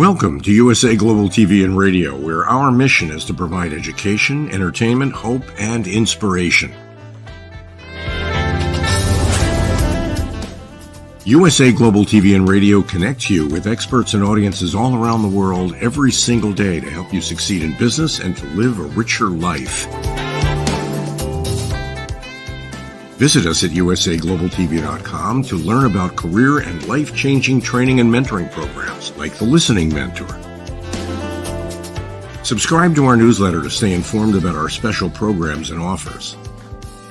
Welcome to USA Global TV and Radio, where our mission is to provide education, entertainment, hope, and inspiration. USA Global TV and Radio connects you with experts and audiences all around the world every single day to help you succeed in business and to live a richer life. Visit us at usaglobaltv.com to learn about career and life-changing training and mentoring programs like the Listening Mentor. Subscribe to our newsletter to stay informed about our special programs and offers.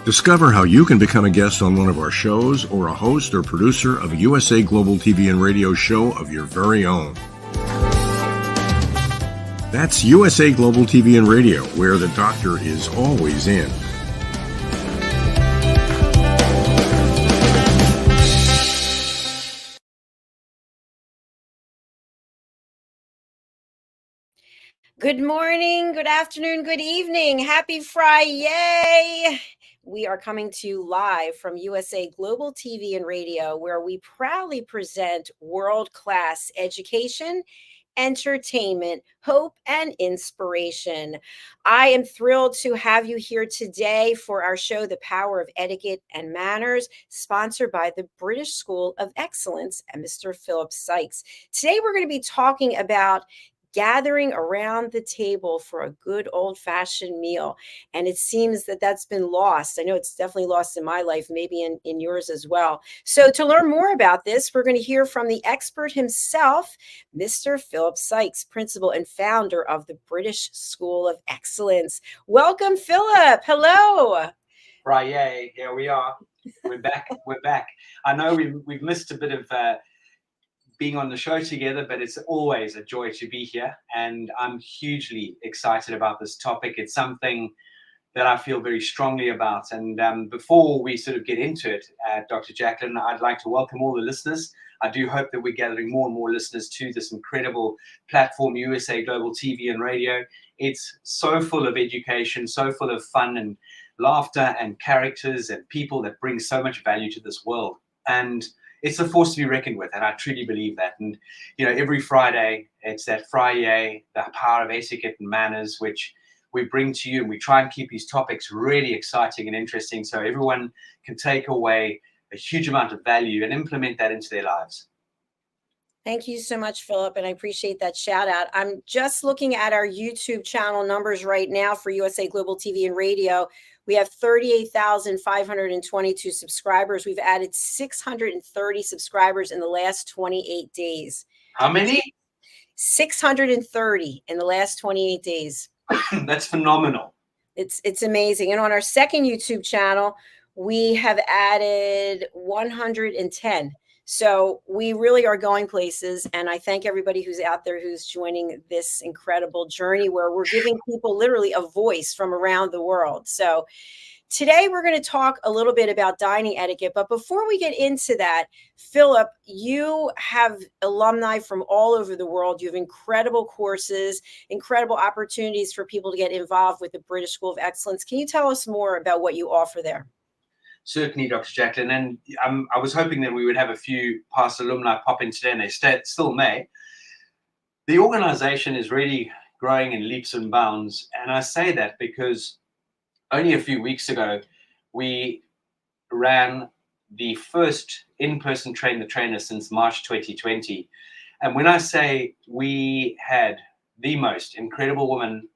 Discover how you can become a guest on one of our shows or a host or producer of a USA Global TV and Radio show of your very own. That's USA Global TV and Radio, where the doctor is always in. Good morning, good afternoon, good evening. Happy Friday. We are coming to you live from USA Global TV and Radio, where we proudly present world-class education, entertainment, hope, and inspiration. I am thrilled to have you here today for our show, The Power of Etiquette and Manners, sponsored by the British School of Excellence and Mr. Philip Sykes. Today, we're going to be talking about gathering around the table for a good old-fashioned meal. And it seems that that's been lost. I know it's definitely lost in my life, maybe in yours as well. So to learn more about this, we're going to hear from the expert himself, Mr. Philip Sykes, principal and founder of the British School of Excellence. Welcome, Philip. Hello. Right, here we are. We're back. We're back. I know we've missed a bit of being on the show together, but it's always a joy to be here, and I'm hugely excited about this topic. It's something that I feel very strongly about, and before we sort of get into it, Dr. Jacalyn, I'd like to welcome all the listeners. I do hope that we're gathering more and more listeners to this incredible platform, USA Global TV and Radio. It's so full of education, so full of fun and laughter and characters and people that bring so much value to this world. And it's a force to be reckoned with, and I truly believe that. And, you know, every Friday, it's that Friday, the power of etiquette and manners, which we bring to you, and we try and keep these topics really exciting and interesting so everyone can take away a huge amount of value and implement that into their lives. Thank you so much, Philip, and I appreciate that shout out. I'm just looking at our YouTube channel numbers right now for USA Global TV and Radio. We have 38,522 subscribers. We've added 630 subscribers in the last 28 days. How many? 630 in the last 28 days. That's phenomenal. It's amazing. And on our second YouTube channel, we have added 110. So we really are going places, and I thank everybody who's out there who's joining this incredible journey where we're giving people literally a voice from around the world. So today we're going to talk a little bit about dining etiquette, but before we get into that, Philip, you have alumni from all over the world. You have incredible courses, incredible opportunities for people to get involved with the British School of Excellence. Can you tell us more about what you offer there? Certainly, Dr. Jacalyn, and I was hoping that we would have a few past alumni pop in today, and they still may. The organization is really growing in leaps and bounds, and I say that because only a few weeks ago, we ran the first in-person Train the Trainer since March 2020. And when I say we had the most incredible woman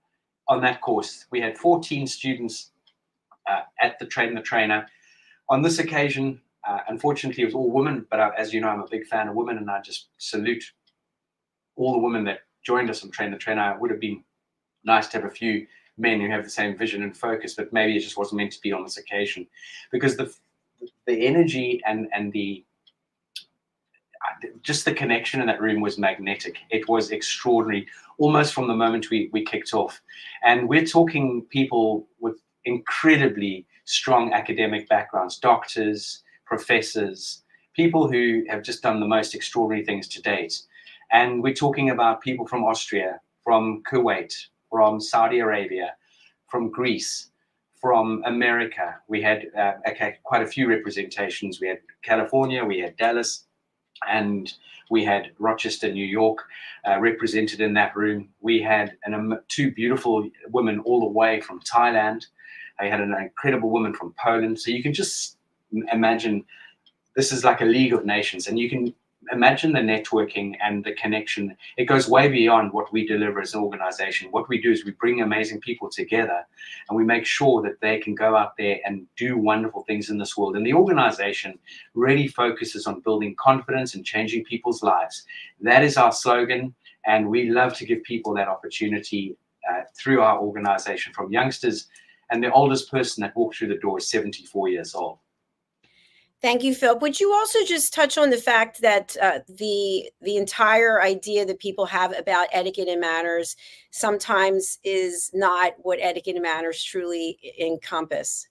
on that course, we had 14 students at the Train the Trainer. On this occasion, unfortunately, it was all women, but as you know, I'm a big fan of women, and I just salute all the women that joined us on Train the Trainer. It would have been nice to have a few men who have the same vision and focus, but maybe it just wasn't meant to be on this occasion, because the energy and the just the connection in that room was magnetic. It was extraordinary, almost from the moment we kicked off. And we're talking people with incredibly strong academic backgrounds, doctors, professors, people who have just done the most extraordinary things to date. And we're talking about people from Austria, from Kuwait, from Saudi Arabia, from Greece, from America. We had quite a few representations. We had California, we had Dallas, and we had Rochester, New York, represented in that room. We had two beautiful women all the way from Thailand. I had an incredible woman from Poland. So you can just imagine this is like a league of nations, and you can imagine the networking and the connection. It goes way beyond what we deliver as an organization. What we do is we bring amazing people together, and we make sure that they can go out there and do wonderful things in this world. And the organization really focuses on building confidence and changing people's lives. That is our slogan, and we love to give people that opportunity through our organization, from youngsters, and the oldest person that walked through the door is 74 years old. Thank you, Phil. Would you also just touch on the fact that the entire idea that people have about etiquette and manners sometimes is not what etiquette and manners truly encompass?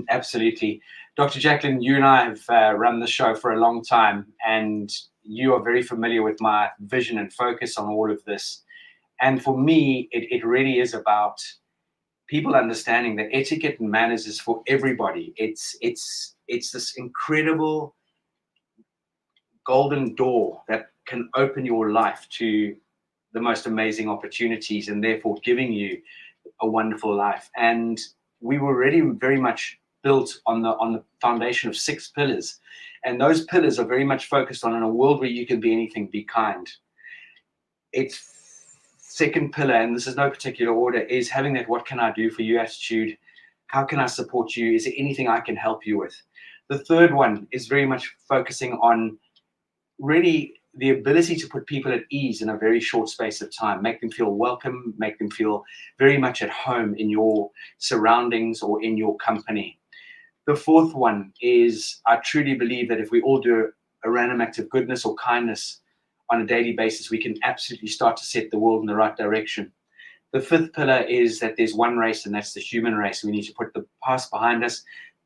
Absolutely. Dr. Jacalyn, you and I have run the show for a long time, and you are very familiar with my vision and focus on all of this. And for me, it really is about people understanding that etiquette and manners is for everybody. It's this incredible golden door that can open your life to the most amazing opportunities, and therefore giving you a wonderful life. And we were already very much built on the foundation of 6 pillars. And those pillars are very much focused on, in a world where you can be anything, be kind. Its second pillar, and this is no particular order, is having that what can I do for you attitude. How can I support you? Is there anything I can help you with? The third one is very much focusing on really the ability to put people at ease in a very short space of time, make them feel welcome, make them feel very much at home in your surroundings or in your company. The fourth one is, I truly believe that if we all do a random act of goodness or kindness on a daily basis, we can absolutely start to set the world in the right direction. The fifth pillar is that there's one race, and that's the human race. We need to put the past behind us,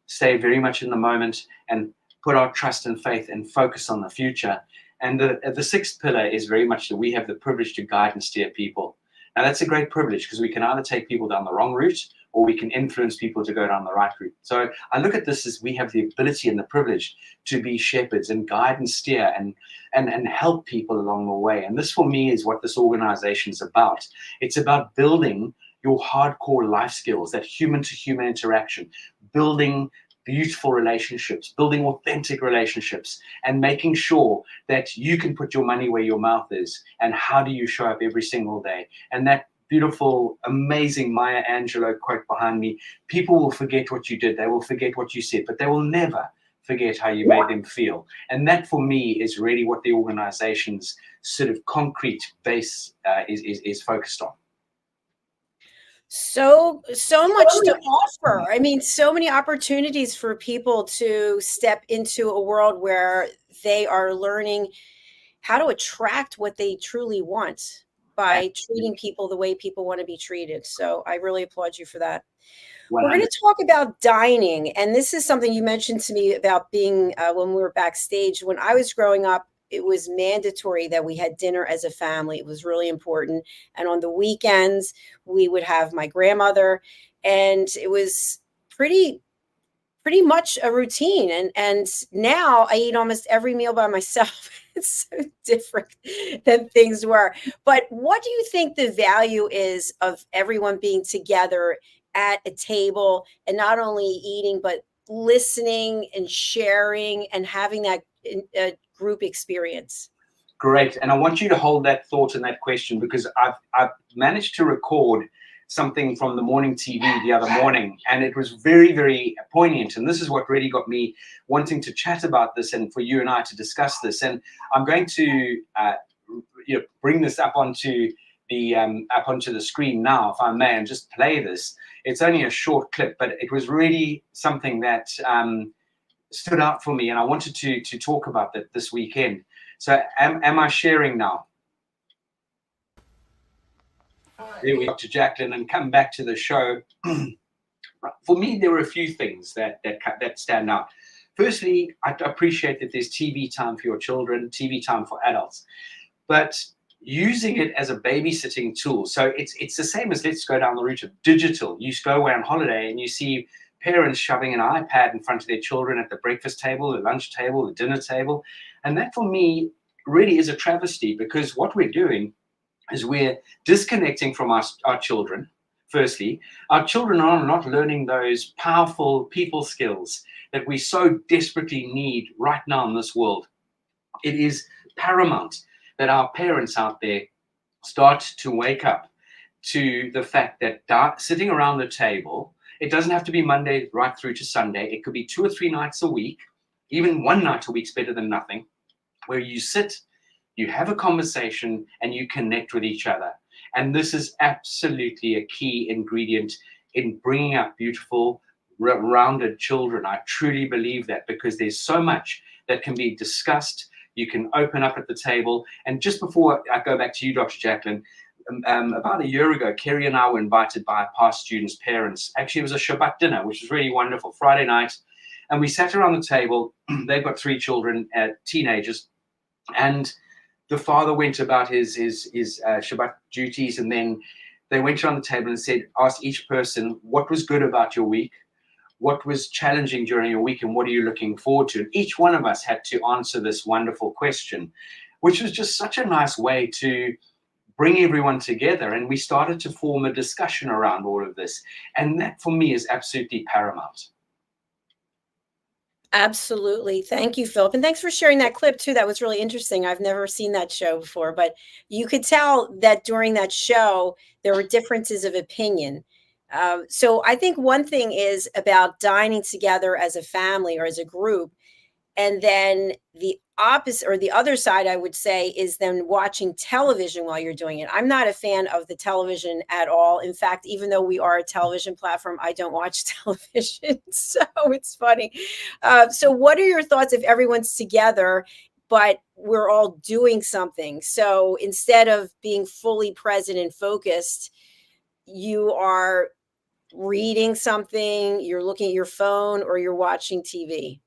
stay very much in the moment, and put our trust and faith and focus on the future. And the sixth pillar is very much that we have the privilege to guide and steer people. Now, that's a great privilege, because we can either take people down the wrong route, or we can influence people to go down the right route. So I look at this as we have the ability and the privilege to be shepherds and guide and steer and help people along the way. And this, for me, is what this organization is about. It's about building your hardcore life skills, that human-to-human interaction, building beautiful relationships, building authentic relationships, and making sure that you can put your money where your mouth is. And how do you show up every single day? And that beautiful, amazing Maya Angelou quote behind me: people will forget what you did, they will forget what you said, but they will never forget how you made them feel. And that, for me, is really what the organization's sort of concrete base is focused on. So much to offer. I mean, so many opportunities for people to step into a world where they are learning how to attract what they truly want by treating people the way people want to be treated. So I really applaud you for that. 100. We're going to talk about dining. And this is something you mentioned to me about being when we were backstage. When I was growing up, it was mandatory that we had dinner as a family. It was really important. And on the weekends, we would have my grandmother, and it was pretty much a routine. And now I eat almost every meal by myself. It's so different than things were. But what do you think the value is of everyone being together at a table and not only eating, but listening and sharing and having that group experience? Great. And I want you to hold that thought and that question, because I've managed to record something from the morning TV the other morning, and it was very, very poignant. And this is what really got me wanting to chat about this and for you and I to discuss this. And I'm going to bring this up onto the screen now, if I may, and just play this. It's only a short clip, but it was really something that stood out for me, and I wanted to talk about that this weekend. So am I sharing now? There we go, to Jacalyn, and come back to the show. For me, there were a few things that stand out. Firstly, I appreciate that there's TV time for your children, TV time for adults, but using it as a babysitting tool. So it's the same as, let's go down the route of digital. You go away on holiday and you see parents shoving an iPad in front of their children at the breakfast table, the lunch table, the dinner table. And that for me really is a travesty, because what we're doing is we're disconnecting from our children. Firstly, our children are not learning those powerful people skills that we so desperately need right now in this world. It is paramount that our parents out there start to wake up to the fact that sitting around the table, it doesn't have to be Monday right through to Sunday. It could be 2 or 3 nights a week. Even one night a week's better than nothing, where you sit, you have a conversation, and you connect with each other. And this is absolutely a key ingredient in bringing up beautiful, rounded children. I truly believe that, because there's so much that can be discussed. You can open up at the table. And just before I go back to you, Dr. Jacalyn, about a year ago, Kerry and I were invited by a past student's parents. Actually, it was a Shabbat dinner, which was really wonderful, Friday night. And we sat around the table. They've got 3 children, teenagers. And the father went about his Shabbat duties, and then they went around the table and asked each person, what was good about your week? What was challenging during your week, and what are you looking forward to? And each one of us had to answer this wonderful question, which was just such a nice way to bring everyone together. And we started to form a discussion around all of this. And that for me is absolutely paramount. Absolutely. Thank you, Philip. And thanks for sharing that clip too. That was really interesting. I've never seen that show before, but you could tell that during that show, there were differences of opinion. So I think one thing is about dining together as a family or as a group. And then the opposite, or the other side, I would say, is then watching television while you're doing it. I'm not a fan of the television at all. In fact, even though we are a television platform, I don't watch television. So it's funny. So what are your thoughts if everyone's together, but we're all doing something? So instead of being fully present and focused, you are reading something, you're looking at your phone, or you're watching TV?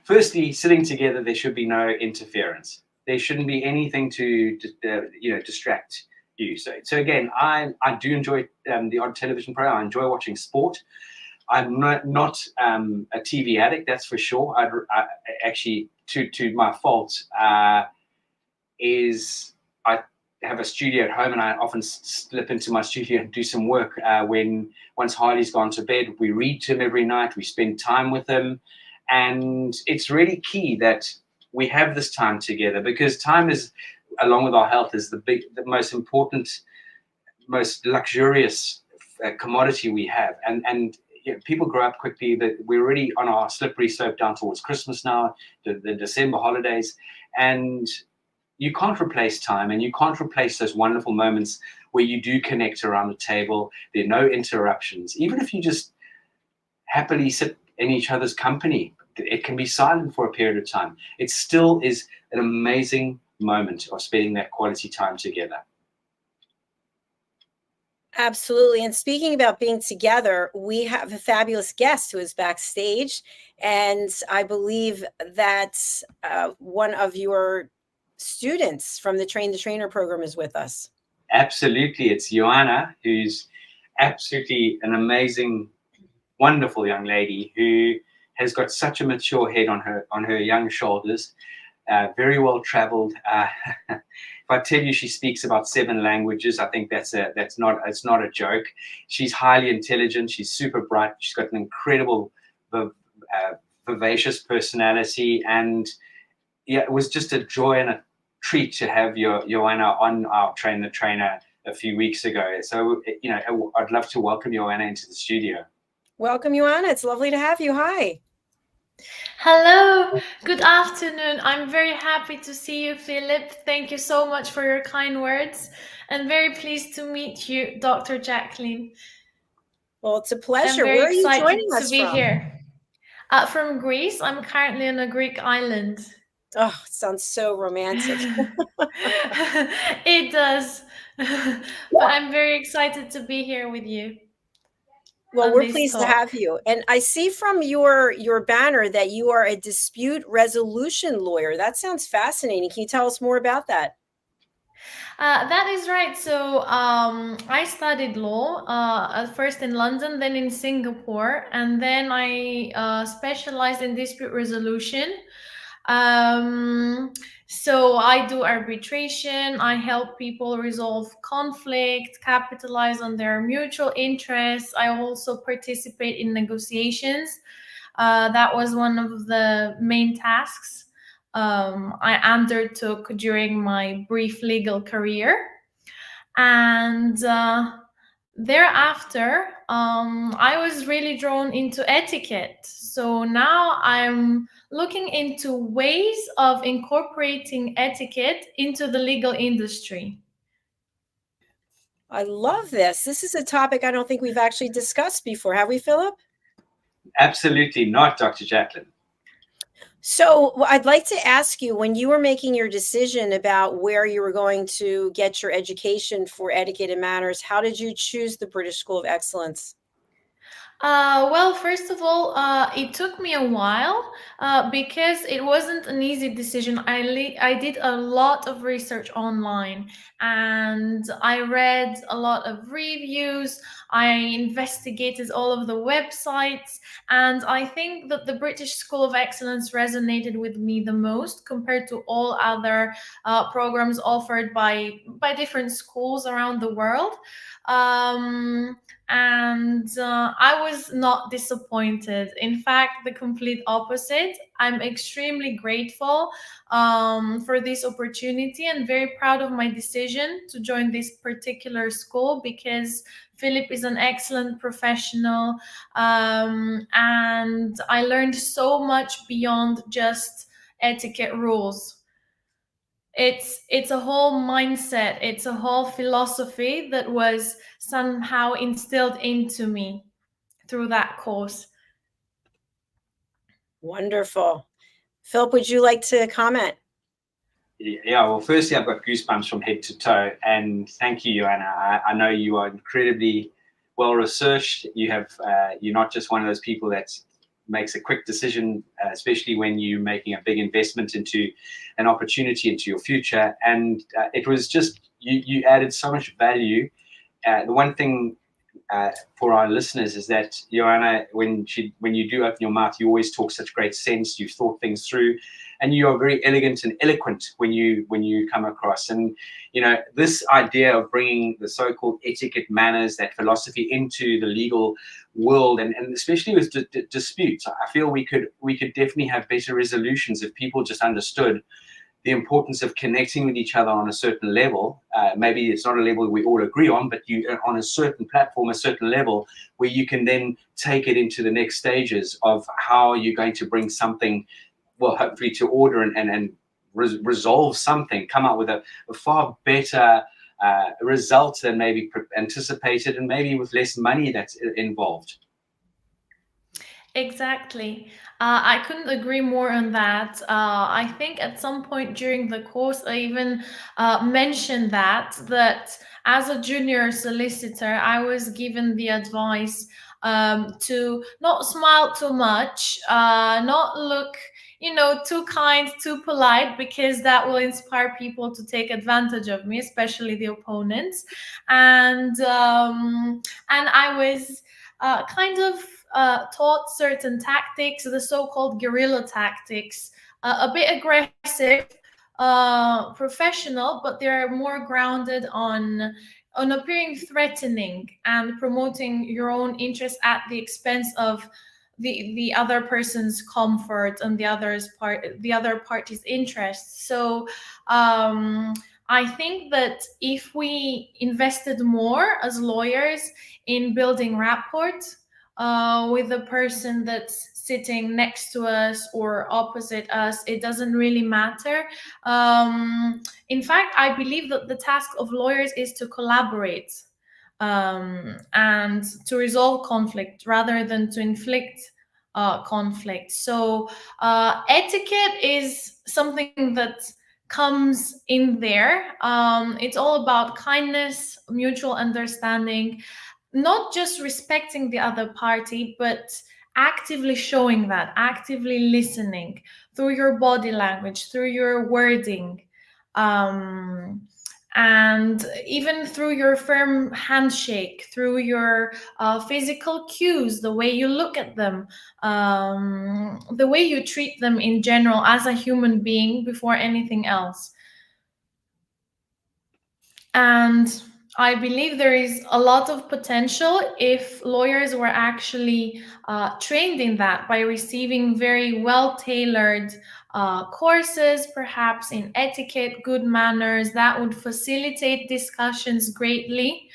Firstly, sitting together, there should be no interference. There shouldn't be anything to distract you. So again, I do enjoy the odd television program. I enjoy watching sport. I'm not a TV addict, that's for sure. I actually, to my fault, is I have a studio at home, and I often slip into my studio and do some work. Once Harley's gone to bed, we read to him every night. We spend time with him, and it's really key that we have this time together, because time is, along with our health, is the most important, most luxurious commodity we have. And people grow up quickly. That we're already on our slippery slope down towards Christmas now, the December holidays, and you can't replace time, and you can't replace those wonderful moments where you do connect around the table. There are no interruptions. Even if you just happily sit in each other's company, it can be silent for a period of time. It still is an amazing moment of spending that quality time together. Absolutely. And speaking about being together, we have a fabulous guest who is backstage. And I believe that one of your students from the Train the Trainer program is with us. Absolutely. It's IOANNA, who's absolutely an amazing, wonderful young lady who has got such a mature head on her young shoulders, very well traveled. If I tell you she speaks about 7 languages, I think it's not a joke. She's highly intelligent. She's super bright. She's got an incredible, vivacious personality. And yeah, it was just a joy and a treat to have IOANNA on our Train the Trainer a few weeks ago. So, I'd love to welcome IOANNA into the studio. Welcome, IOANNA. It's lovely to have you. Hi. Hello, good afternoon. I'm very happy to see you, Philip. Thank you so much for your kind words, and very pleased to meet you, Dr. Jacalyn. Well, it's a pleasure. I'm very Where are you excited joining to us be from? here. From Greece. I'm currently on a Greek island. Oh, it sounds so romantic. It does. But I'm very excited to be here with you. Well, we're pleased to have you. And I see from your banner that you are a dispute resolution lawyer. That sounds fascinating. Can you tell us more about that? That is right. So I studied law at first in London, then in Singapore, and then I specialized in dispute resolution. Um, so I do arbitration. I help people resolve conflict, capitalize on their mutual interests. I also participate in negotiations. That was one of the main tasks I undertook during my brief legal career. And thereafter, I was really drawn into etiquette. So now I'm looking into ways of incorporating etiquette into the legal industry. I love this. This is a topic I don't think we've actually discussed before. Have we, Philip? Absolutely not, Dr. Jacalyn. So I'd like to ask you, when you were making your decision about where you were going to get your education for etiquette and manners, how did you choose the British School of Excellence? Well, first of all, it took me a while because it wasn't an easy decision. I did a lot of research online and I read a lot of reviews. I investigated all of the websites, and I think that the British School of Excellence resonated with me the most compared to all other programs offered by different schools around the world. And I was not disappointed. In fact, the complete opposite. I'm extremely grateful for this opportunity and very proud of my decision to join this particular school because Philip is an excellent professional, and I learned so much beyond just etiquette rules. It's a whole mindset, it's a whole philosophy that was somehow instilled into me through that course. Wonderful. Philip, would you like to comment? Yeah, well, firstly, I've got goosebumps from head to toe, and thank you, Joanna. I know you are incredibly well researched. You're not just one of those people that makes a quick decision, especially when you're making a big investment into an opportunity into your future. And it was just you added so much value. The one thing for our listeners is that Joanna, when you do open your mouth, you always talk such great sense. You've thought things through, and you are very elegant and eloquent when you come across. And this idea of bringing the so-called etiquette, manners, that philosophy into the legal world, and especially with disputes, I feel we could definitely have better resolutions if people just understood the importance of connecting with each other on a certain level. Maybe it's not a level we all agree on, but you on a certain platform, a certain level where you can then take it into the next stages of how you're going to bring something, well, hopefully to order and resolve something, come up with a far better result than maybe anticipated, and maybe with less money that's involved. Exactly. I couldn't agree more on that. I think at some point during the course, I even mentioned that as a junior solicitor, I was given the advice to not smile too much, not look, too kind, too polite, because that will inspire people to take advantage of me, especially the opponents. And I was kind of taught certain tactics, the so-called guerrilla tactics, a bit aggressive, professional, but they're more grounded on appearing threatening and promoting your own interests at the expense of the other person's comfort and the other party's interests. So I think that if we invested more as lawyers in building rapport with the person that's sitting next to us or opposite us, it doesn't really matter. In fact, I believe that the task of lawyers is to collaborate and to resolve conflict rather than to inflict conflict. So etiquette is something that comes in there. It's all about kindness, mutual understanding, not just respecting the other party, but actively showing that, actively listening through your body language, through your wording. And even through your firm handshake, through your physical cues, the way you look at them, the way you treat them in general as a human being before anything else. And I believe there is a lot of potential if lawyers were actually trained in that by receiving very well-tailored courses, perhaps in etiquette, good manners, that would facilitate discussions greatly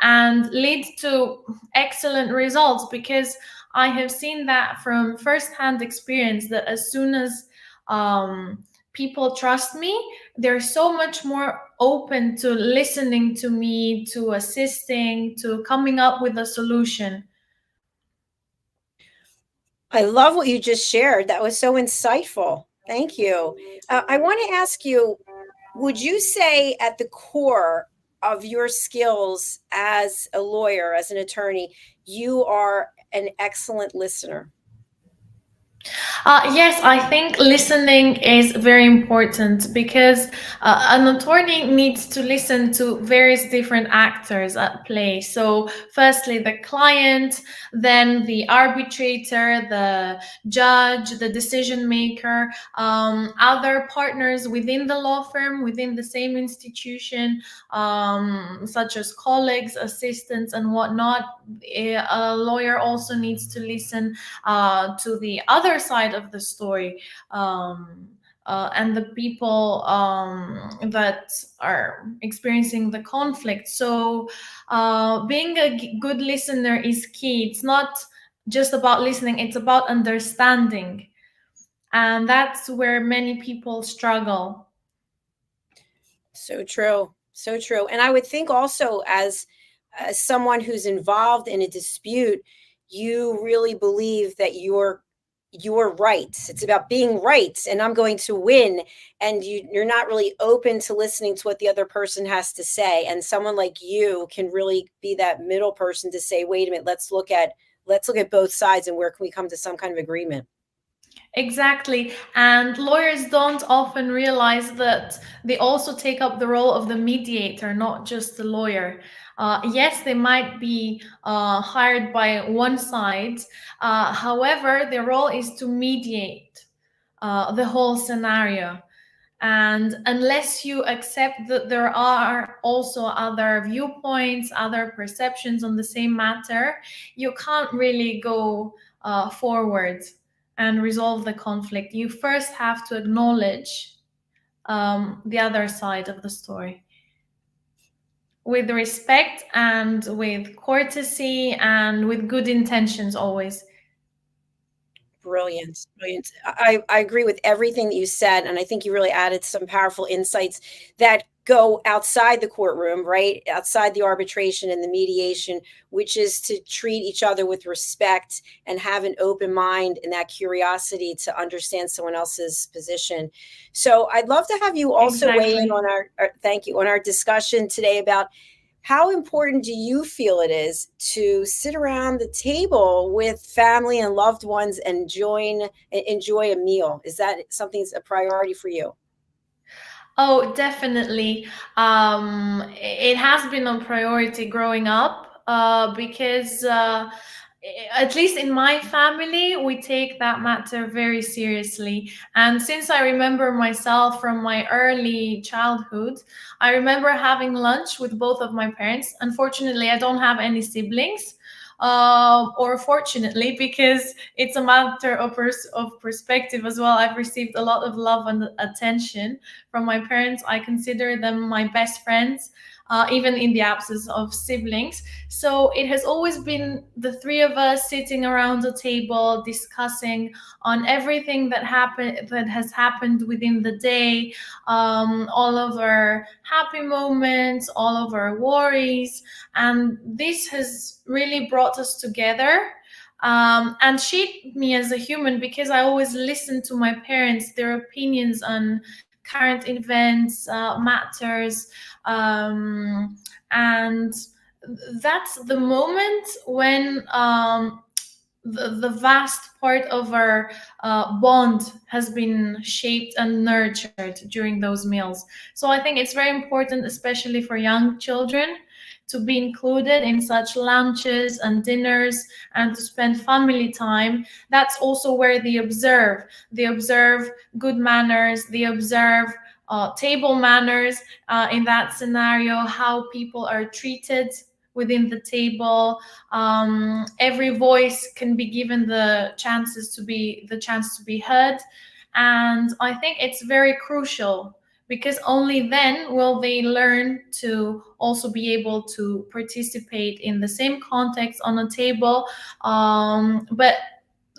and lead to excellent results, because I have seen that from firsthand experience, that as soon as people trust me, they're so much more open to listening to me, to assisting, to coming up with a solution. I love what you just shared. That was so insightful. Thank you. I want to ask you, would you say at the core of your skills as a lawyer, as an attorney, you are an excellent listener? Yes, I think listening is very important, because an attorney needs to listen to various different actors at play. So firstly, the client, then the arbitrator, the judge, the decision maker, other partners within the law firm, within the same institution, such as colleagues, assistants, and whatnot. A lawyer also needs to listen to the other side of the story, and the people that are experiencing the conflict. So being a good listener is key. It's not just about listening, it's about understanding. And that's where many people struggle. So true. So true. And I would think also, as someone who's involved in a dispute, you really believe that you're right. It's about being right, and I'm going to win. And you're not really open to listening to what the other person has to say. And someone like you can really be that middle person to say, wait a minute, let's look at both sides, and where can we come to some kind of agreement? Exactly. And lawyers don't often realize that they also take up the role of the mediator, not just the lawyer. Yes, they might be hired by one side. However, their role is to mediate the whole scenario. And unless you accept that there are also other viewpoints, other perceptions on the same matter, you can't really go forward and resolve the conflict. You first have to acknowledge the other side of the story with respect and with courtesy and with good intentions always. Brilliant. Brilliant. I agree with everything that you said. And I think you really added some powerful insights that go outside the courtroom, right? Outside the arbitration and the mediation, which is to treat each other with respect and have an open mind and that curiosity to understand someone else's position. So I'd love to have you also weigh in on our discussion today about how important do you feel it is to sit around the table with family and loved ones and enjoy a meal? Is that something that's a priority for you? Oh, definitely. It has been a priority growing up, because at least in my family, we take that matter very seriously. And since I remember myself from my early childhood, I remember having lunch with both of my parents. Unfortunately, I don't have any siblings. Or fortunately, because it's a matter of perspective as well. I've received a lot of love and attention from my parents. I consider them my best friends, even in the absence of siblings. So it has always been the three of us sitting around the table discussing on everything that has happened within the day, all of our happy moments, all of our worries, and this has really brought us together. And shaped me as a human, because I always listened to my parents, their opinions on current events, matters, and that's the moment when the vast part of our bond has been shaped and nurtured during those meals. So I think it's very important, especially for young children, to be included in such lunches and dinners and to spend family time. That's also where they observe good manners, they observe table manners, in that scenario, how people are treated within the table. Every voice can be given the chance to be heard, and I think it's very crucial, because only then will they learn to also be able to participate in the same context on a table, but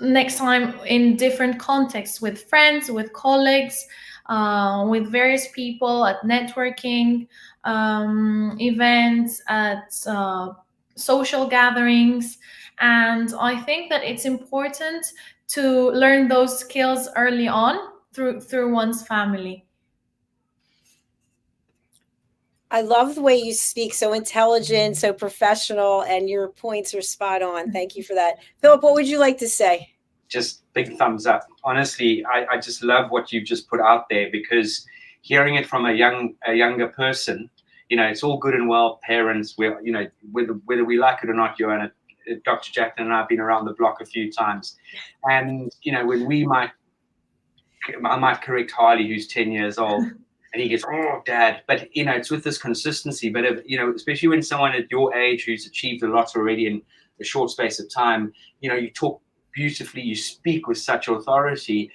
next time in different contexts, with friends, with colleagues, with various people, at networking events, at social gatherings. And I think that it's important to learn those skills early on through one's family. I love the way you speak, so intelligent, so professional, and your points are spot on. Thank you for that. Philip, what would you like to say? Just big thumbs up. Honestly, I just love what you've just put out there, because hearing it from a younger person, you know, it's all good and well, parents, we're, you know, whether we like it or not, Joanna, Dr. Jacalyn and I have been around the block a few times. And, you know, when I might correct Harley, who's 10 years old, and he gets, oh, Dad. But, you know, it's with this consistency. But, if, you know, especially when someone at your age who's achieved a lot already in a short space of time, you know, you talk beautifully, you speak with such authority,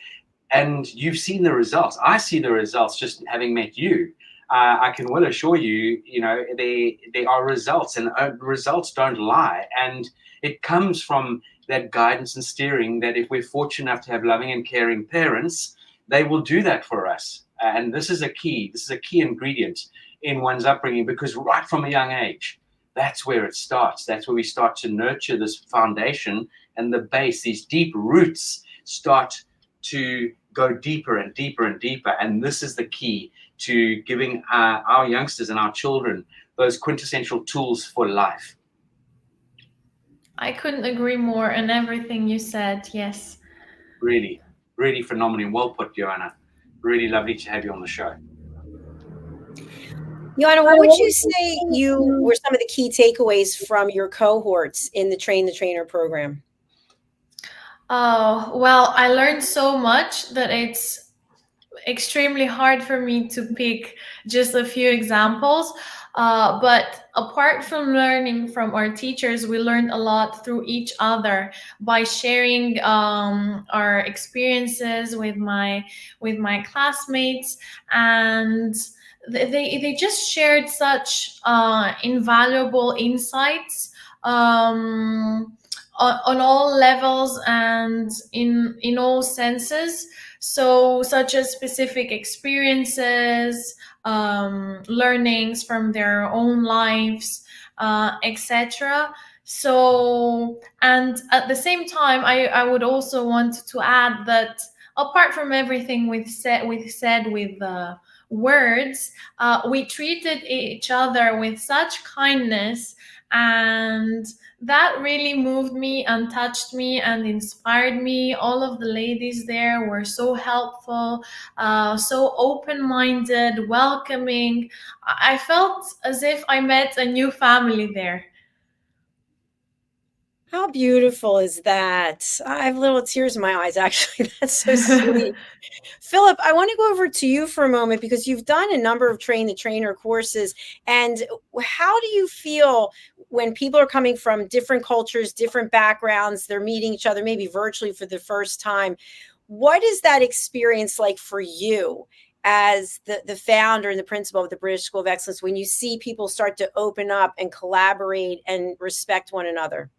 and you've seen the results. I see the results just having met you. I can well assure you, you know, there are results, and results don't lie. And it comes from that guidance and steering, that if we're fortunate enough to have loving and caring parents, they will do that for us. And this is a key ingredient in one's upbringing, because right from a young age, that's where it starts. That's where we start to nurture this foundation, and the base, these deep roots start to go deeper and deeper and deeper. And this is the key to giving our youngsters and our children those quintessential tools for life. I couldn't agree more on everything you said. Yes. Really, really phenomenal and well put, Joanna. Really lovely to have you on the show. Joanna, what would you say were some of the key takeaways from your cohorts in the Train the Trainer program? Oh, well, I learned so much that it's extremely hard for me to pick just a few examples. But apart from learning from our teachers, we learned a lot through each other by sharing our experiences with my classmates, and they just shared such invaluable insights on all levels and in all senses. So, such as specific experiences, learnings from their own lives, etc. So, and at the same time, I would also want to add that apart from everything we've said with words, we treated each other with such kindness, and that really moved me and touched me and inspired me. All of the ladies there were so helpful, so open-minded, welcoming. I felt as if I met a new family there. How beautiful is that? I have little tears in my eyes, actually. That's so sweet. Philip, I want to go over to you for a moment, because you've done a number of Train the Trainer courses. And how do you feel when people are coming from different cultures, different backgrounds, they're meeting each other, maybe virtually for the first time? What is that experience like for you as the founder and the principal of the British School of Excellence, when you see people start to open up and collaborate and respect one another?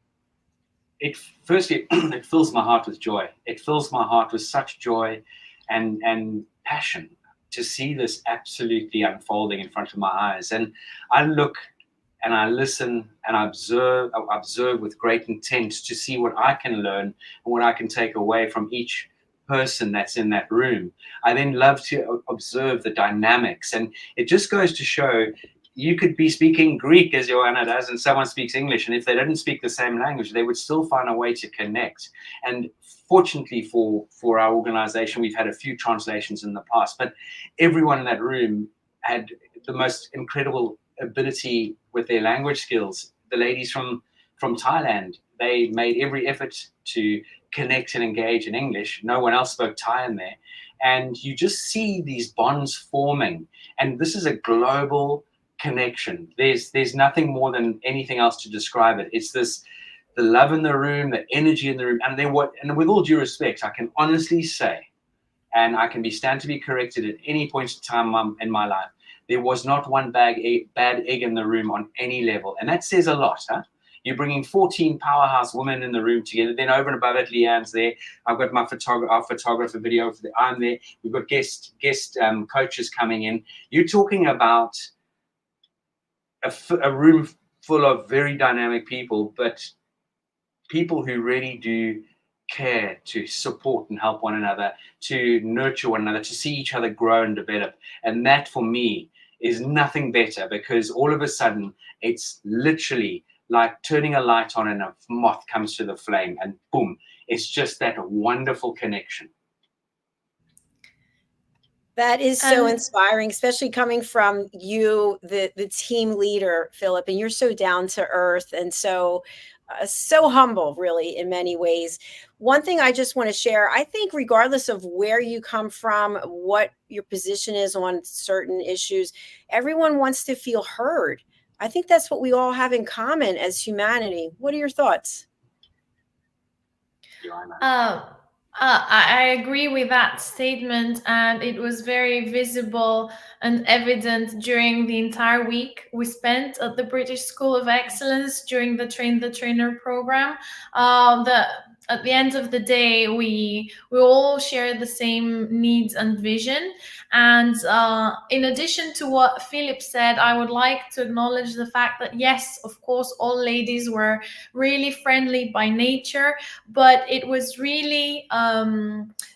Firstly, it fills my heart with joy. It fills my heart with such joy and passion to see this absolutely unfolding in front of my eyes. And I look and I listen and I observe with great intent to see what I can learn and what I can take away from each person that's in that room. I then love to observe the dynamics, and it just goes to show you could be speaking Greek as Joanna does, and someone speaks English, and if they didn't speak the same language, they would still find a way to connect. And fortunately for our organization, we've had a few translations in the past, but everyone in that room had the most incredible ability with their language skills. The ladies from Thailand, they made every effort to connect and engage in English. No one else spoke Thai in there. And you just see these bonds forming. And this is a global connection. There's nothing more than anything else to describe it. It's this, the love in the room, the energy in the room. And with all due respect, I can honestly say, and I can stand to be corrected at any point in time in my life, there was not one bad egg in the room on any level. And that says a lot, huh? You're bringing 14 powerhouse women in the room together. Then over and above it, Leanne's there. I've got my photographer, videographer. I'm there. We've got guest coaches coming in. You're talking about a room full of very dynamic people, but people who really do care to support and help one another, to nurture one another, to see each other grow and develop. And that for me is nothing better, because all of a sudden it's literally like turning a light on and a moth comes to the flame, and boom, it's just that wonderful connection. That is so inspiring, especially coming from you, the team leader, Philip, and you're so down to earth and so humble, really, in many ways. One thing I just want to share, I think regardless of where you come from, what your position is on certain issues, everyone wants to feel heard. I think that's what we all have in common as humanity. What are your thoughts? I agree with that statement, and it was very visible and evident during the entire week we spent at the British School of Excellence during the Train the Trainer program. At the end of the day, we all share the same needs and vision. And in addition to what Philip said, I would like to acknowledge the fact that, yes, of course, all ladies were really friendly by nature, but it was really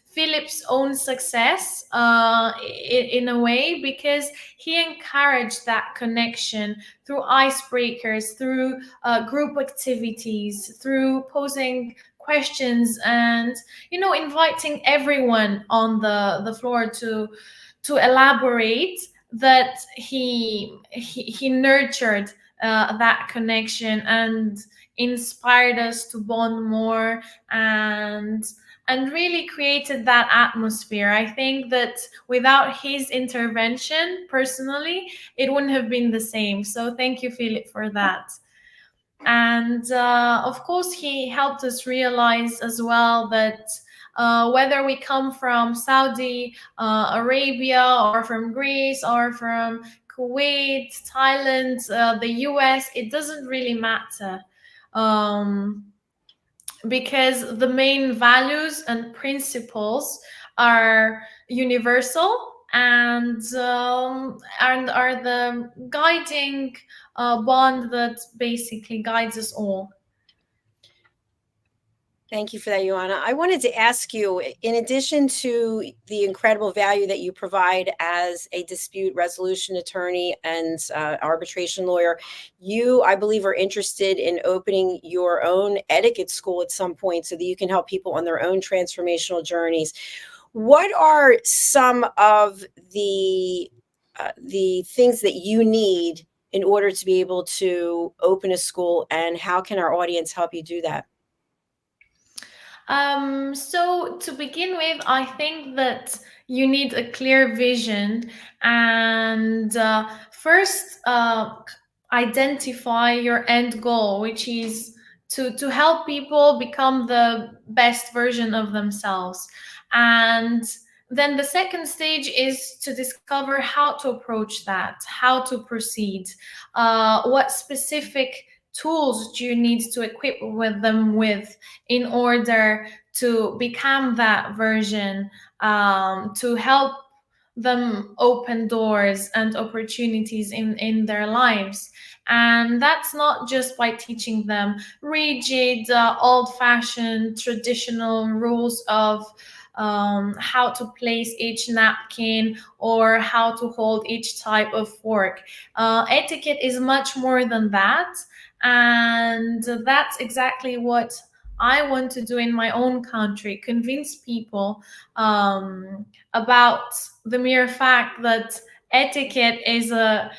Philip's own success in a way, because he encouraged that connection through icebreakers, through group activities, through posing questions, and inviting everyone on the floor to elaborate. That he nurtured that connection and inspired us to bond more, and really created that atmosphere. I think that without his intervention, personally, it wouldn't have been the same. So thank you, Philip, for that. And of course, he helped us realize as well that whether we come from Saudi Arabia, or from Greece, or from Kuwait, Thailand, the US, it doesn't really matter. Because the main values and principles are universal, and are the guiding bond that basically guides us all. Thank you for that, Joanna. I wanted to ask you, in addition to the incredible value that you provide as a dispute resolution attorney and arbitration lawyer, you, I believe, are interested in opening your own etiquette school at some point so that you can help people on their own transformational journeys. What are some of the things that you need in order to be able to open a school, and how can our audience help you do that? So to begin with, I think that you need a clear vision, and first identify your end goal, which is to help people become the best version of themselves. And then the second stage is to discover how to approach that, how to proceed, what specific tools do you need to equip them with in order to become that version, to help them open doors and opportunities in their lives. And that's not just by teaching them rigid, old-fashioned, traditional rules of how to place each napkin or how to hold each type of fork. Etiquette is much more than that, and that's exactly what I want to do in my own country, convince people about the mere fact that etiquette is a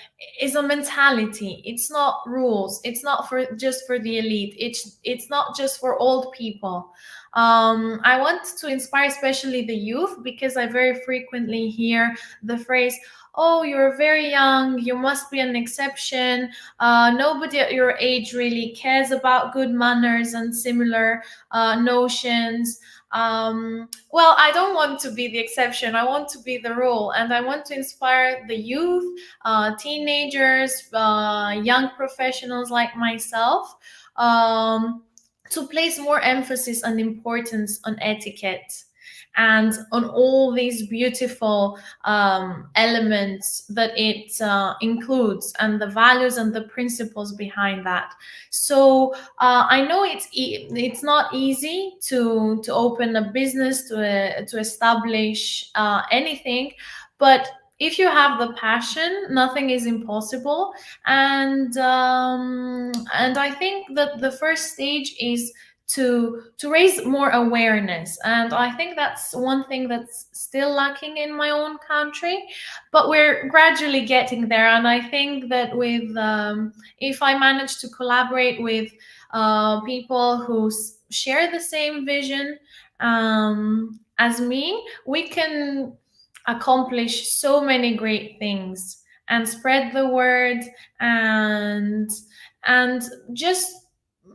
mentality. It's not rules. It's not for just for the elite. It's not just for old people. I want to inspire especially the youth, because I very frequently hear the phrase, "Oh, you're very young, you must be an exception. Nobody at your age really cares about good manners," and similar notions. Well, I don't want to be the exception. I want to be the rule, and I want to inspire the youth, teenagers, young professionals like myself, to place more emphasis and importance on etiquette and on all these beautiful elements that it includes, and the values and the principles behind that. So I know it's not easy to open a business, to establish anything, but if you have the passion, nothing is impossible. And I think that the first stage is to raise more awareness, and I think that's one thing that's still lacking in my own country, but we're gradually getting there. And I think that with if I manage to collaborate with people who share the same vision as me, we can accomplish so many great things and spread the word, and just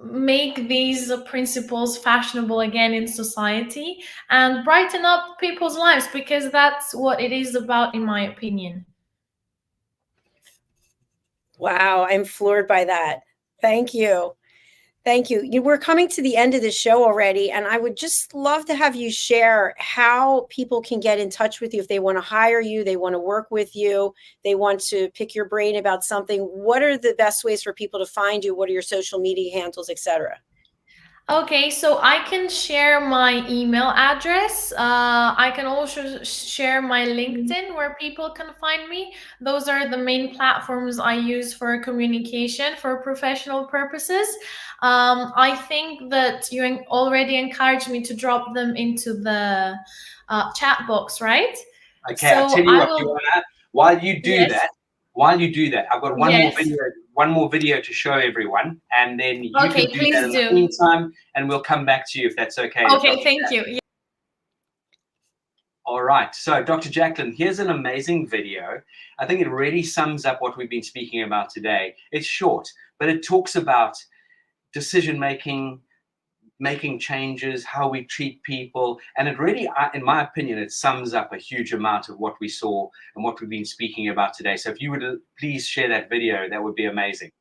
make these principles fashionable again in society and brighten up people's lives, because that's what it is about, in my opinion. Wow, I'm floored by that. Thank you. Thank you. We're coming to the end of the show already, and I would just love to have you share how people can get in touch with you if they want to hire you, they want to work with you, they want to pick your brain about something. What are the best ways for people to find you? What are your social media handles, etc.? Okay, so I can share my email address. I can also share my LinkedIn, where people can find me. Those are the main platforms I use for communication for professional purposes. I think that you already encouraged me to drop them into the chat box, right? Okay, So I'll tell you I what, will. Joanna, while you do Yes. that, I've got one more video to show everyone, and then you Okay, can do please that in the do. meantime, and we'll come back to you if that's okay. Okay, thank you. All right, so Dr. Jacalyn, here's an amazing video. I think it really sums up what we've been speaking about today. It's short, but it talks about decision-making, making changes, how we treat people. And it really, in my opinion, it sums up a huge amount of what we saw and what we've been speaking about today. So if you would please share that video, that would be amazing.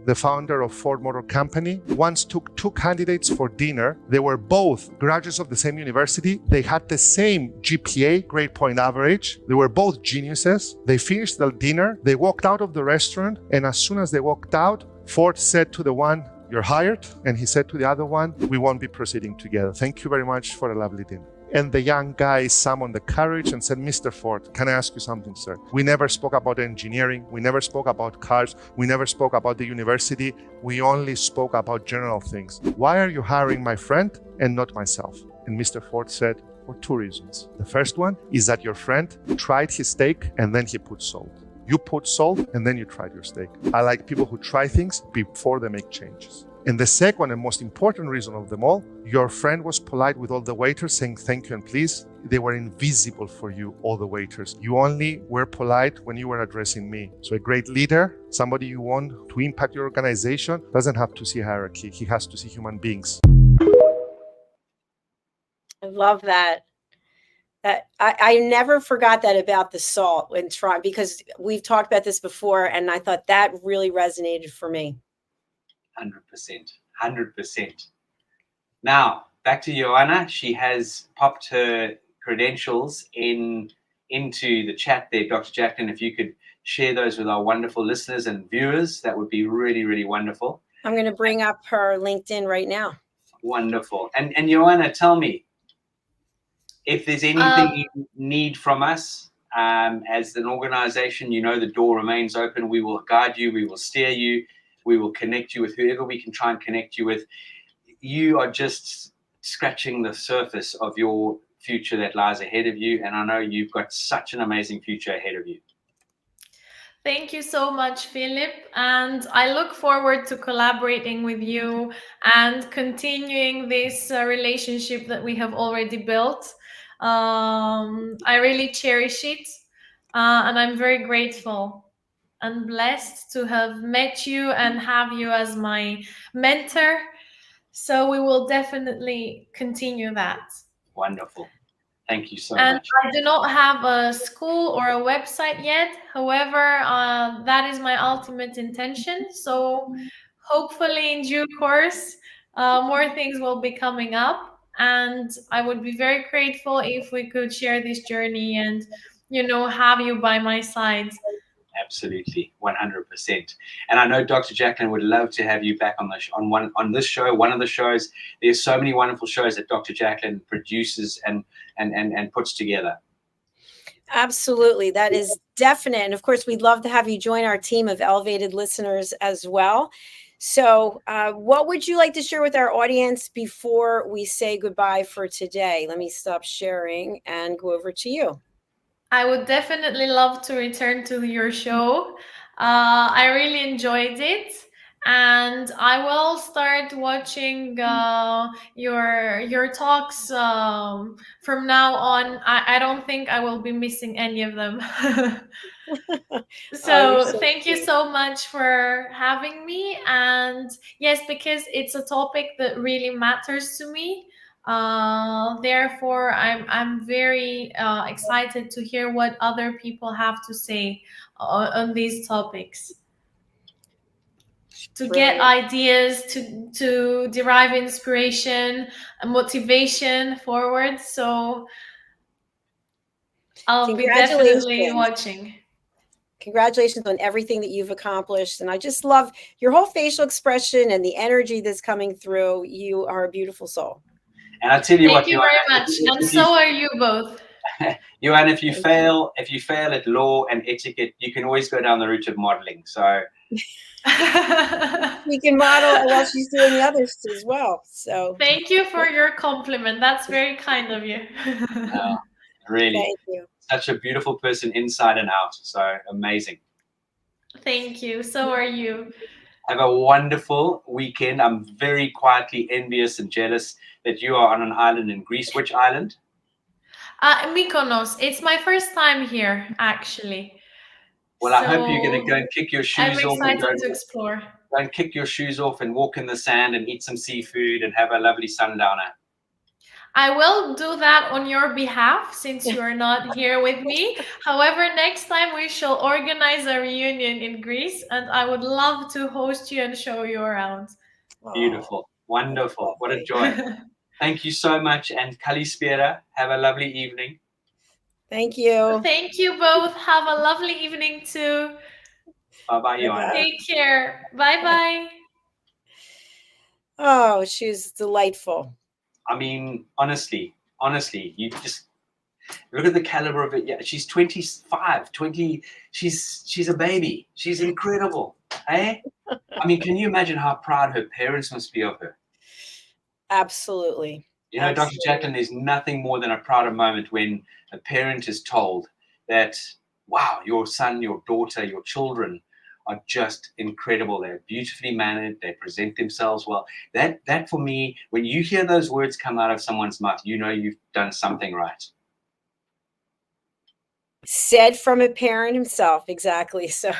The founder of Ford Motor Company, once took two candidates for dinner. They were both graduates of the same university. They had the same GPA, grade point average. They were both geniuses. They finished the dinner. They walked out of the restaurant. And as soon as they walked out, Ford said to the one, "You're hired." And he said to the other one, "We won't be proceeding together. Thank you very much for a lovely dinner." And the young guy summoned the courage and said, "Mr. Ford, can I ask you something, sir? We never spoke about engineering. We never spoke about cars. We never spoke about the university. We only spoke about general things. Why are you hiring my friend and not myself?" And Mr. Ford said, "For two reasons. The first one is that your friend tried his steak and then he put salt. You put salt and then you tried your steak. I like people who try things before they make changes. And the second and most important reason of them all, your friend was polite with all the waiters, saying thank you and please. They were invisible for you, all the waiters. You only were polite when you were addressing me." So a great leader, somebody you want to impact your organization, doesn't have to see hierarchy. He has to see human beings. I love that. I never forgot that about the salt when trying, because we've talked about this before, and I thought that really resonated for me. 100%, 100%. Now, back to Joanna. She has popped her credentials into the chat there, Dr. Jacalyn. If you could share those with our wonderful listeners and viewers, that would be really, really wonderful. I'm going to bring up her LinkedIn right now. Wonderful. And Joanna, tell me, If there's anything you need from us, as an organization, you know the door remains open. We will guide you. We will steer you. We will connect you with whoever we can try and connect you with. You are just scratching the surface of your future that lies ahead of you. And I know you've got such an amazing future ahead of you. Thank you so much, Philip. And I look forward to collaborating with you and continuing this relationship that we have already built. I really cherish it. And I'm very grateful and blessed to have met you and have you as my mentor. So we will definitely continue that. Wonderful. Thank you so And much. I do not have a school or a website yet. However, that is my ultimate intention. So hopefully in due course, more things will be coming up. And I would be very grateful if we could share this journey and, have you by my side. Absolutely, 100%. And I know Dr. Jacalyn would love to have you back on this show, one of the shows. There's so many wonderful shows that Dr. Jacalyn produces and puts together. Absolutely. That is definite. And of course, we'd love to have you join our team of elevated listeners as well. So what would you like to share with our audience before we say goodbye for today? Let me stop sharing and go over to you. I would definitely love to return to your show. I really enjoyed it. And I will start watching your talks from now on. I don't think I will be missing any of them. So thank you so much for having me. And yes, because it's a topic that really matters to me. Therefore, I'm very excited to hear what other people have to say on these topics. To get ideas, to derive inspiration and motivation forward. So I'll be definitely watching. Congratulations on everything that you've accomplished. And I just love your whole facial expression and the energy that's coming through. You are a beautiful soul. And I tell you Thank you very much. And so are you both. Joanna, if you fail at law and etiquette, you can always go down the route of modeling. So we can model while she's doing the others as well. So thank you for your compliment. That's very kind of you. Really. Thank you. Such a beautiful person inside and out. So amazing. Thank you. So are you. Have a wonderful weekend. I'm very quietly envious and jealous that you are on an island in Greece. Which island? Mykonos. It's my first time here, actually. Well, I hope you're going to go and kick your shoes off. I'm excited to explore. Go and kick your shoes off and walk in the sand and eat some seafood and have a lovely sundowner. I will do that on your behalf since you are not here with me. However, next time we shall organize a reunion in Greece and I would love to host you and show you around. Beautiful. Wonderful. What a joy. Thank you so much. And Kalispera, have a lovely evening. Thank you. Thank you both. Have a lovely evening too. Bye-bye, Joanna. Take care. Bye-bye. Oh, she's delightful. I mean, honestly, you just look at the caliber of it. Yeah, she's 25, she's a baby. She's incredible. Eh? I mean, can you imagine how proud her parents must be of her? Absolutely. You know, Dr. Jacalyn, there's nothing more than a prouder moment when a parent is told that, wow, your son, your daughter, your children are just incredible. They're beautifully mannered. They present themselves well. That for me, when you hear those words come out of someone's mouth, you know you've done something right. Said from a parent himself, exactly. So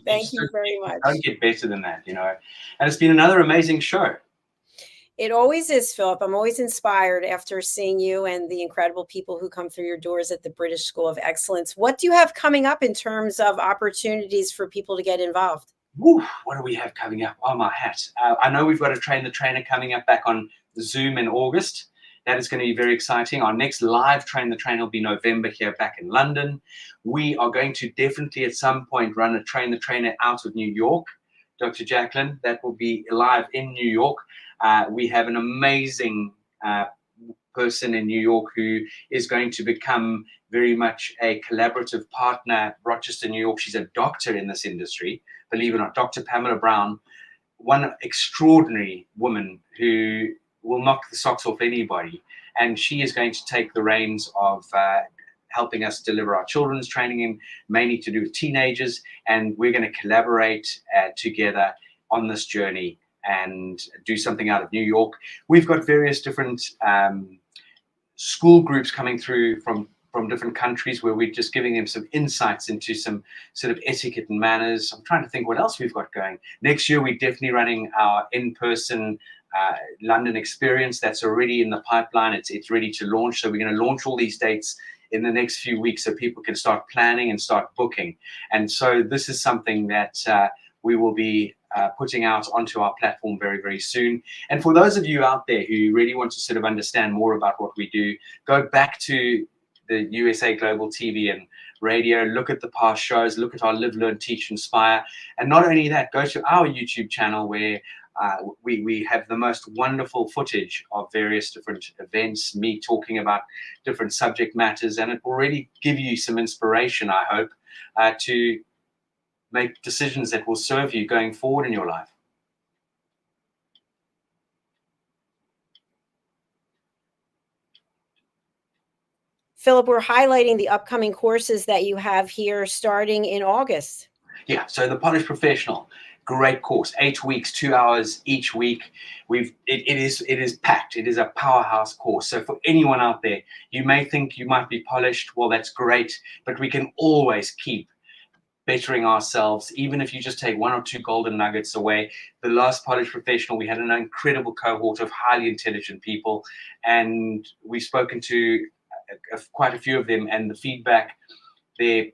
thank you very much. Don't get better than that, you know. And it's been another amazing show. It always is, Philip. I'm always inspired after seeing you and the incredible people who come through your doors at the British School of Excellence. What do you have coming up in terms of opportunities for people to get involved? Woo, what do we have coming up? Oh, my hat. I know we've got a Train the Trainer coming up back on Zoom in August. That is going to be very exciting. Our next live Train the Trainer will be November here back in London. We are going to definitely at some point run a Train the Trainer out of New York. Dr. Jacalyn, that will be live in New York. We have an amazing person in New York who is going to become very much a collaborative partner, Rochester, New York. She's a doctor in this industry, believe it or not, Dr. Pamela Brown, one extraordinary woman who will knock the socks off anybody. And she is going to take the reins of helping us deliver our children's training, and mainly to do with teenagers. And we're going to collaborate together on this journey and do something out of New York. We've got various different school groups coming through from different countries where we're just giving them some insights into some sort of etiquette and manners. I'm trying to think what else we've got going. Next year, we're definitely running our in-person London experience. That's already in the pipeline. It's ready to launch. So we're going to launch all these dates in the next few weeks so people can start planning and start booking. And so this is something that we will be putting out onto our platform very, very soon. And for those of you out there who really want to sort of understand more about what we do, go back to the USA Global TV and radio, look at the past shows, look at our Live, Learn, Teach, Inspire. And not only that, go to our YouTube channel where we have the most wonderful footage of various different events, me talking about different subject matters, and it will really give you some inspiration, I hope, to make decisions that will serve you going forward in your life. Philip, we're highlighting the upcoming courses that you have here starting in August. Yeah, so the Polished Professional, great course, 8 weeks, 2 hours each week. It is packed. It is a powerhouse course. So for anyone out there, you may think you might be polished. Well, that's great, but we can always keep bettering ourselves, even if you just take 1 or 2 golden nuggets away. The last Polished Professional, we had an incredible cohort of highly intelligent people, and we've spoken to quite a few of them, and the feedback, their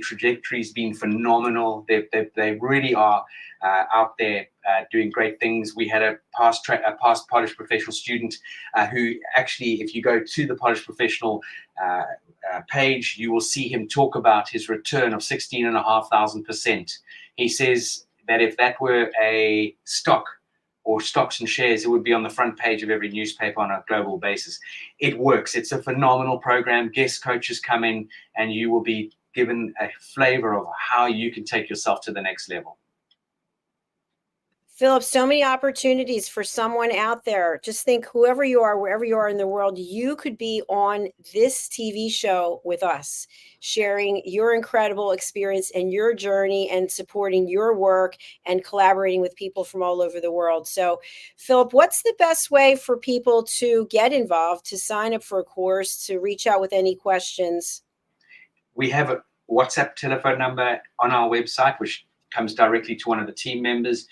trajectory's been phenomenal. They really are out there doing great things. We had a past Polished Professional student who actually, if you go to the Polished Professional page, you will see him talk about his return of 16,500%. He says that if that were a stock or stocks and shares, it would be on the front page of every newspaper on a global basis. It works. It's a phenomenal program. Guest coaches come in and you will be given a flavor of how you can take yourself to the next level. Philip, so many opportunities for someone out there. Just think, whoever you are, wherever you are in the world, you could be on this TV show with us, sharing your incredible experience and your journey and supporting your work and collaborating with people from all over the world. So, Philip, what's the best way for people to get involved, to sign up for a course, to reach out with any questions? We have a WhatsApp telephone number on our website, which comes directly to one of the team members,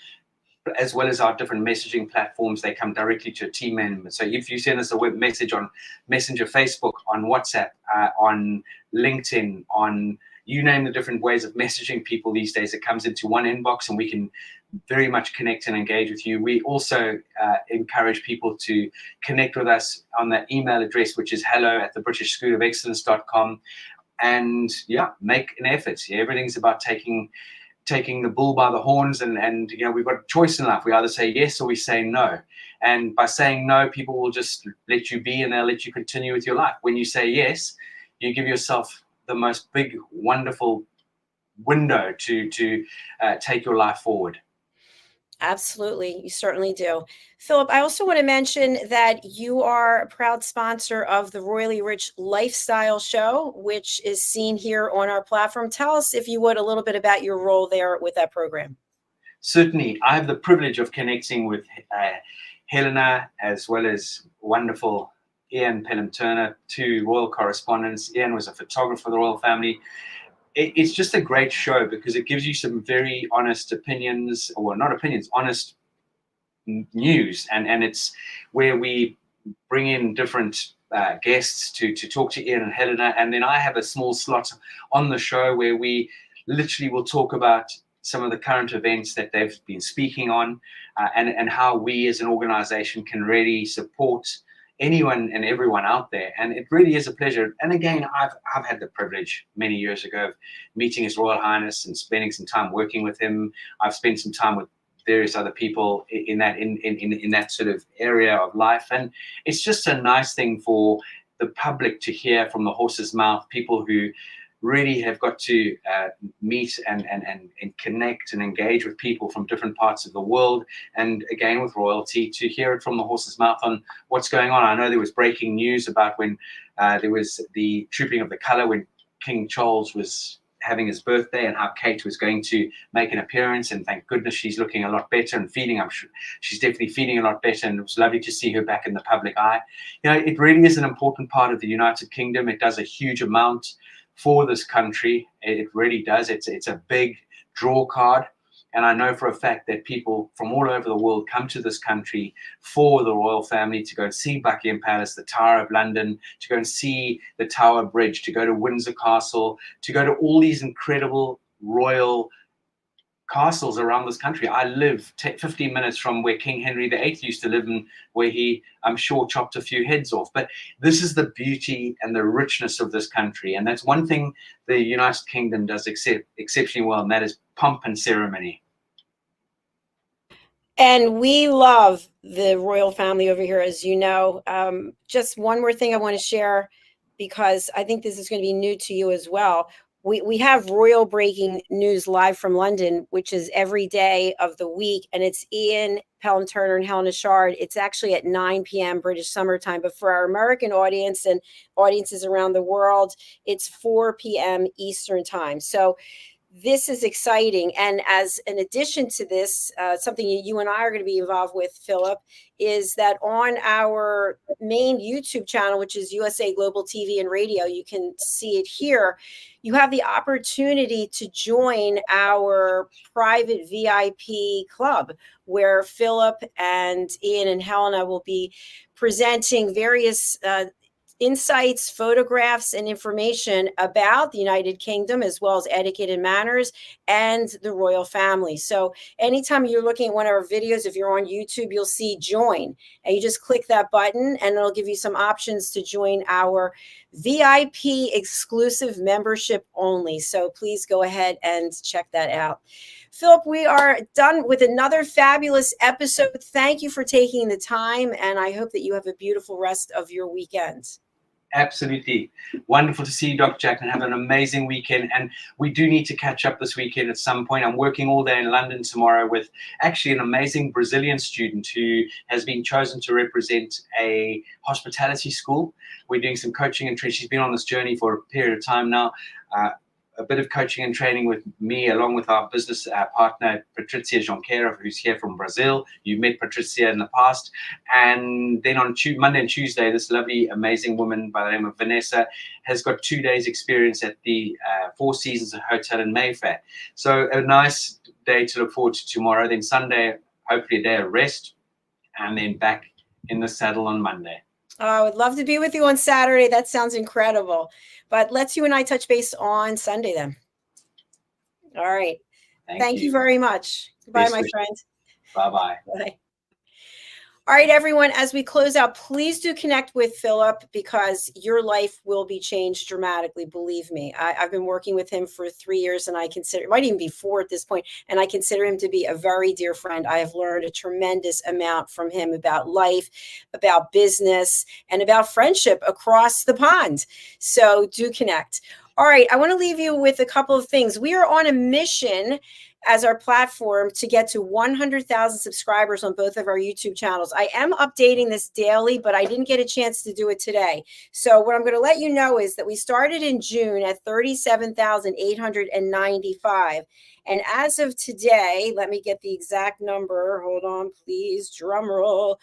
as well as our different messaging platforms. They come directly to a team member. So if you send us a web message on Messenger, Facebook, on WhatsApp, on LinkedIn, on you name the different ways of messaging people these days, it comes into one inbox and we can very much connect and engage with you. We also encourage people to connect with us on that email address, which is hello@thebritishschoolofexcellence.com. And yeah, make an effort. Everything's about taking the bull by the horns, and you know, we've got a choice in life. We either say yes or we say no. And by saying no, people will just let you be and they'll let you continue with your life. When you say yes, you give yourself the most big, wonderful window to take your life forward. Absolutely. You certainly do. Philip, I also want to mention that you are a proud sponsor of the Royally Rich Lifestyle Show, which is seen here on our platform. Tell us, if you would, a little bit about your role there with that program. Certainly. I have the privilege of connecting with Helena, as well as wonderful Ian Pelham-Turner, 2 royal correspondents. Ian was a photographer for the royal family. It's just a great show because it gives you some very honest opinions, or not opinions, honest news. And it's where we bring in different guests to talk to Ian and Helena. And then I have a small slot on the show where we literally will talk about some of the current events that they've been speaking on, and how we as an organization can really support anyone and everyone out there. And it really is a pleasure. And again, I've had the privilege many years ago of meeting His Royal Highness and spending some time working with him. I've spent some time with various other people in that sort of area of life. And it's just a nice thing for the public to hear from the horse's mouth, people who really have got to meet and connect and engage with people from different parts of the world, and again with royalty, to hear it from the horse's mouth on what's going on. I know there was breaking news about when there was the trooping of the colour when King Charles was having his birthday, and how Kate was going to make an appearance, and thank goodness she's looking a lot better and feeling, I'm sure she's definitely feeling a lot better, and it was lovely to see her back in the public eye. You know, it really is an important part of the United Kingdom. It does a huge amount for this country. It really does. It's a big draw card. And I know for a fact that people from all over the world come to this country for the royal family, to go and see Buckingham Palace, the Tower of London, to go and see the Tower Bridge, to go to Windsor Castle, to go to all these incredible royal castles around this country. I live 15 minutes from where King Henry VIII used to live, and where he, I'm sure, chopped a few heads off. But this is the beauty and the richness of this country. And that's one thing the United Kingdom does exceptionally well, and that is pomp and ceremony. And we love the royal family over here, as you know. Just one more thing I want to share, because I think this is going to be new to you as well. We have royal breaking news live from London, which is every day of the week. And it's Ian Pelham-Turner and Helen Ashard. It's actually at 9 p.m. British summertime. But for our American audience and audiences around the world, it's 4 p.m. Eastern time. So this is exciting. And as an addition to this, something you and I are going to be involved with, Philip, is that on our main YouTube channel, which is USA Global TV and Radio, you can see it here. You have the opportunity to join our private VIP club, where Philip and Ian and Helena will be presenting various insights, photographs, and information about the United Kingdom, as well as etiquette and manners and the royal family. So anytime you're looking at one of our videos, if you're on YouTube, you'll see join, and you just click that button and it'll give you some options to join our VIP exclusive membership only. So please go ahead and check that out. Philip, we are done with another fabulous episode. Thank you for taking the time, and I hope that you have a beautiful rest of your weekend. Absolutely. Wonderful to see you, Dr. Jacalyn. Have an amazing weekend. And we do need to catch up this weekend at some point. I'm working all day in London tomorrow with actually an amazing Brazilian student who has been chosen to represent a hospitality school. We're doing some coaching and training. She's been on this journey for a period of time now. A bit of coaching and training with me, along with our business partner, Patricia Jonqueira, who's here from Brazil. You've met Patricia in the past. And then on Monday and Tuesday, this lovely, amazing woman by the name of Vanessa has got 2 days experience at the Four Seasons Hotel in Mayfair. So a nice day to look forward to tomorrow. Then Sunday, hopefully a day of rest, and then back in the saddle on Monday. Oh, I would love to be with you on Saturday. That sounds incredible. But let's you and I touch base on Sunday then. All right. Thank you very much. Goodbye, my friend. Bye-bye. Bye. All right, everyone, as we close out, please do connect with Philip, because your life will be changed dramatically. Believe me, I've been working with him for 3 years, and I consider, it might even be 4 at this point, and I consider him to be a very dear friend. I have learned a tremendous amount from him about life, about business, and about friendship across the pond. So do connect. All right, I want to leave you with a couple of things. We are on a mission as our platform to get to 100,000 subscribers on both of our YouTube channels. I am updating this daily, but I didn't get a chance to do it today. So what I'm going to let you know is that we started in June at 37,895. And as of today, let me get the exact number. Hold on, please. Drum roll.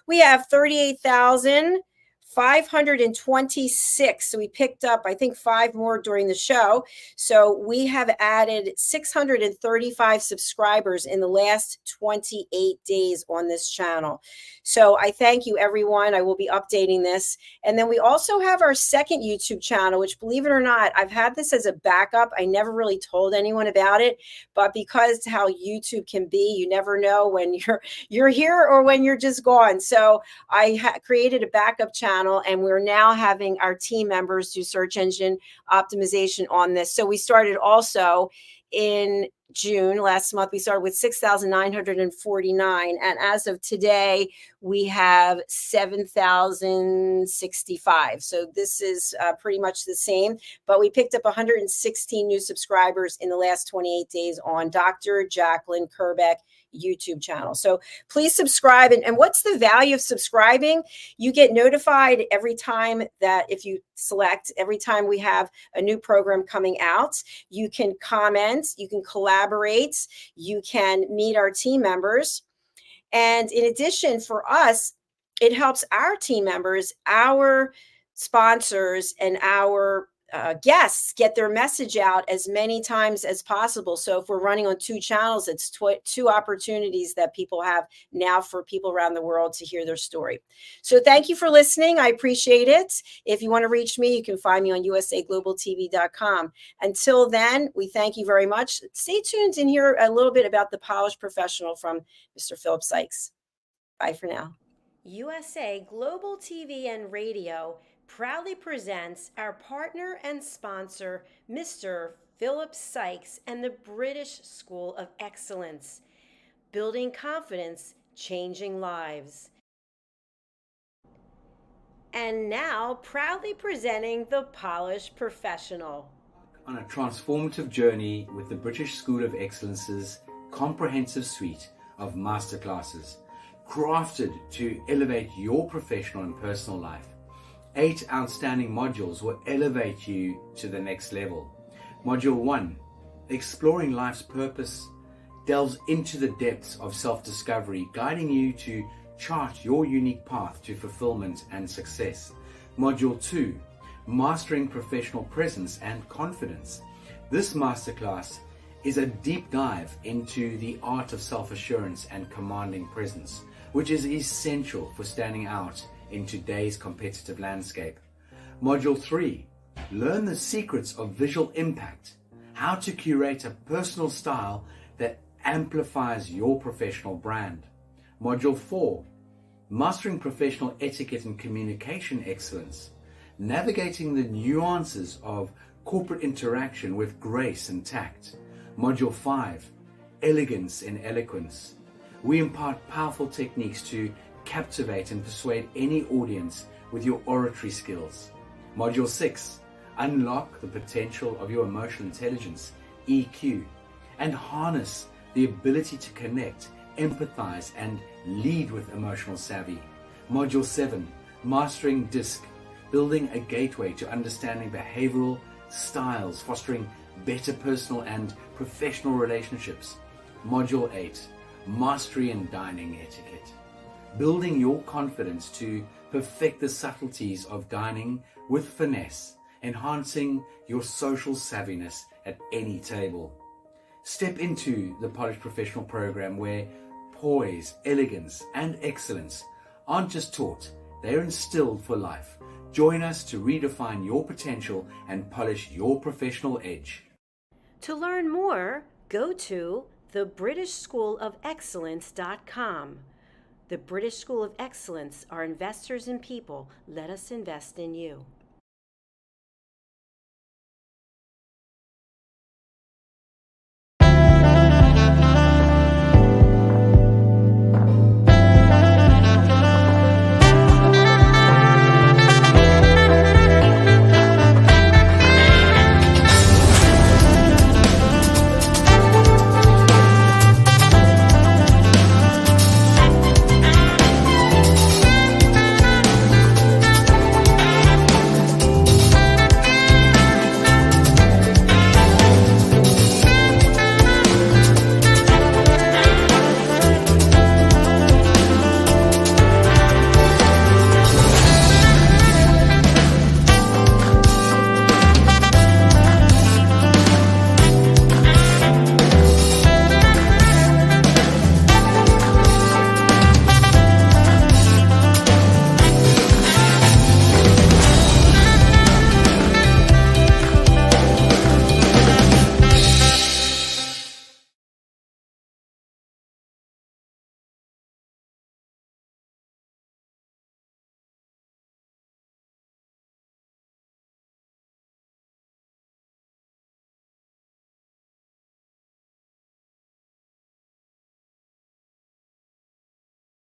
We have 38,526. So we picked up, I think, 5 more during the show. So we have added 635 subscribers in the last 28 days on this channel. So I thank you, everyone. I will be updating this. And then we also have our second YouTube channel, which, believe it or not, I've had this as a backup. I never really told anyone about it, but because how YouTube can be, you never know when you're here or when you're just gone. So I created a backup channel, and we're now having our team members do search engine optimization on this. So we started also in June, last month, we started with 6,949. And as of today, we have 7,065. So this is pretty much the same, but we picked up 116 new subscribers in the last 28 days on Dr. Jacalyn Kerbeck YouTube channel. So please subscribe. And what's the value of subscribing? You get notified every time that, if you select, every time we have a new program coming out. You can comment, you can collaborate, you can meet our team members. And in addition, for us, it helps our team members, our sponsors, and our guests get their message out as many times as possible. So if we're running on 2 channels, it's 2 opportunities that people have now for people around the world to hear their story. So thank you for listening. I appreciate it. If you want to reach me, you can find me on usaglobaltv.com. Until then, we thank you very much. Stay tuned and hear a little bit about the polished professional from Mr. Philip Sykes. Bye for now. USA Global TV and Radio proudly presents our partner and sponsor, Mr. Philip Sykes and the British School of Excellence. Building confidence, changing lives. And now, proudly presenting the Polished Professional. On a transformative journey with the British School of Excellence's comprehensive suite of masterclasses, crafted to elevate your professional and personal life. 8 outstanding modules will elevate you to the next level. Module 1, Exploring Life's Purpose, delves into the depths of self-discovery, guiding you to chart your unique path to fulfillment and success. Module 2, Mastering Professional Presence and Confidence. This masterclass is a deep dive into the art of self-assurance and commanding presence, which is essential for standing out in today's competitive landscape. Module 3, Learn the secrets of visual impact, how to curate a personal style that amplifies your professional brand. Module 4, Mastering Professional Etiquette and Communication Excellence, navigating the nuances of corporate interaction with grace and tact. Module 5, Elegance and Eloquence. We impart powerful techniques to captivate and persuade any audience with your oratory skills. Module 6, Unlock the potential of your emotional intelligence, EQ, and harness the ability to connect, empathize, and lead with emotional savvy. Module 7, Mastering DISC, building a gateway to understanding behavioral styles, fostering better personal and professional relationships. Module 8, Mastery in Dining Etiquette, building your confidence to perfect the subtleties of dining with finesse, enhancing your social savviness at any table. Step into the Polished Professional program where poise, elegance, and excellence aren't just taught, they're instilled for life. Join us to redefine your potential and polish your professional edge. To learn more, go to thebritishschoolofexcellence.com. The British School of Excellence are investors in people. Let us invest in you.